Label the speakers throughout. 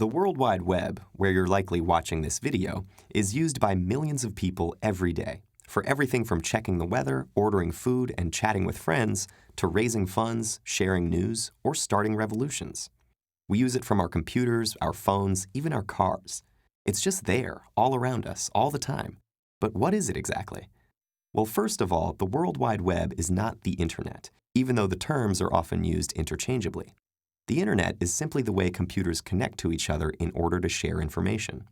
Speaker 1: World Wide Web, where you're likely watching this video, is used by millions of people every day, for everything from checking the weather, ordering food, and chatting with friends, to raising funds, sharing news, or starting revolutions. We use it from our computers, our phones, even our cars. It's just there, all around us, all the time. But what is it exactly? Well, first of all, the World Wide Web is not the Internet, even though the terms are often used interchangeably. The Internet is simply the way computers connect to each other in order to share information.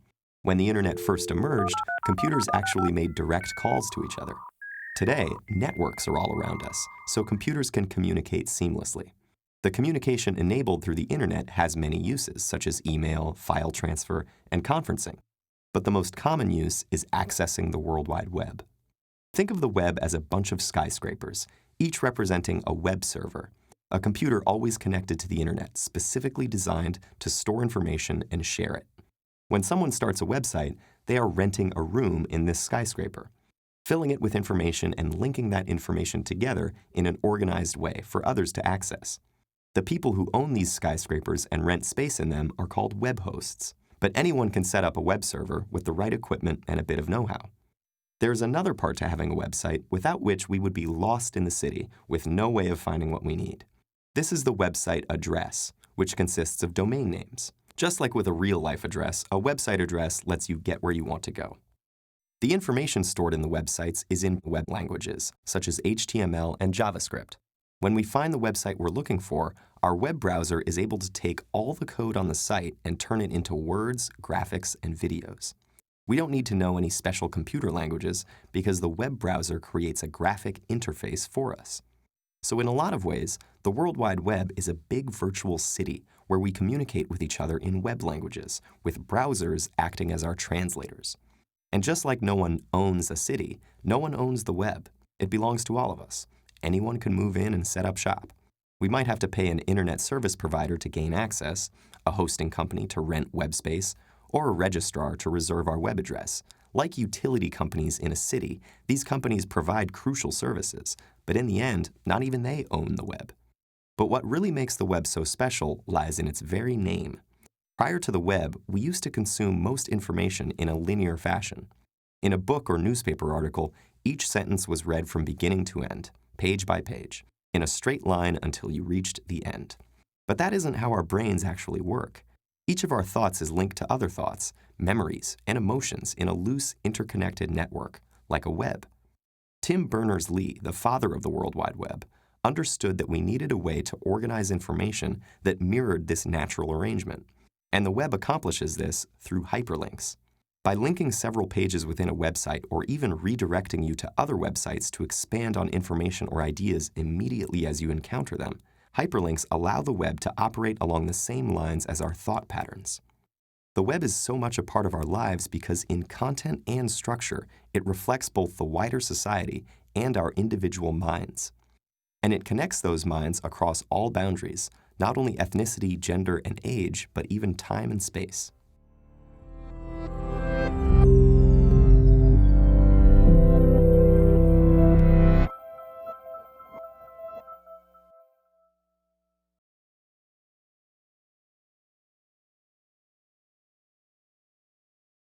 Speaker 1: When the Internet first emerged, computers actually made direct calls to each other. Today, networks are all around us, so computers can communicate seamlessly. The communication enabled through the Internet has many uses, such as email, file transfer, and conferencing. But the most common use is accessing the World Wide Web. Think of the web as a bunch of skyscrapers, each representing a web server, a computer always connected to the Internet, specifically designed to store information and share it. When someone starts a website, they are renting a room in this skyscraper, filling it with information and linking that information together in an organized way for others to access. The people who own these skyscrapers and rent space in them are called web hosts, but anyone can set up a web server with the right equipment and a bit of know-how. There's another part to having a website without which we would be lost in the city with no way of finding what we need. This is the website address, which consists of domain names. Just like with a real-life address, a website address lets you get where you want to go. The information stored in the websites is in web languages, such as HTML and JavaScript. When we find the website we're looking for, our web browser is able to take all the code on the site and turn it into words, graphics, and videos. We don't need to know any special computer languages because the web browser creates a graphic interface for us. So in a lot of ways, the World Wide Web is a big virtual city where we communicate with each other in web languages, with browsers acting as our translators. And just like no one owns a city, no one owns the web. It belongs to all of us. Anyone can move in and set up shop. We might have to pay an internet service provider to gain access, a hosting company to rent web space, or a registrar to reserve our web address. Like utility companies in a city, these companies provide crucial services, but in the end, not even they own the web. But what really makes the web so special lies in its very name. Prior to the web, we used to consume most information in a linear fashion. In a book or newspaper article, each sentence was read from beginning to end, page by page, in a straight line until you reached the end. But that isn't how our brains actually work. Each of our thoughts is linked to other thoughts, memories, and emotions in a loose, interconnected network, like a web. Tim Berners-Lee, the father of the World Wide Web, understood that we needed a way to organize information that mirrored this natural arrangement. And the web accomplishes this through hyperlinks. By linking several pages within a website or even redirecting you to other websites to expand on information or ideas immediately as you encounter them, hyperlinks allow the web to operate along the same lines as our thought patterns. The web is so much a part of our lives because in content and structure, it reflects both the wider society and our individual minds. And it connects those minds across all boundaries, not only ethnicity, gender, and age, but even time and space.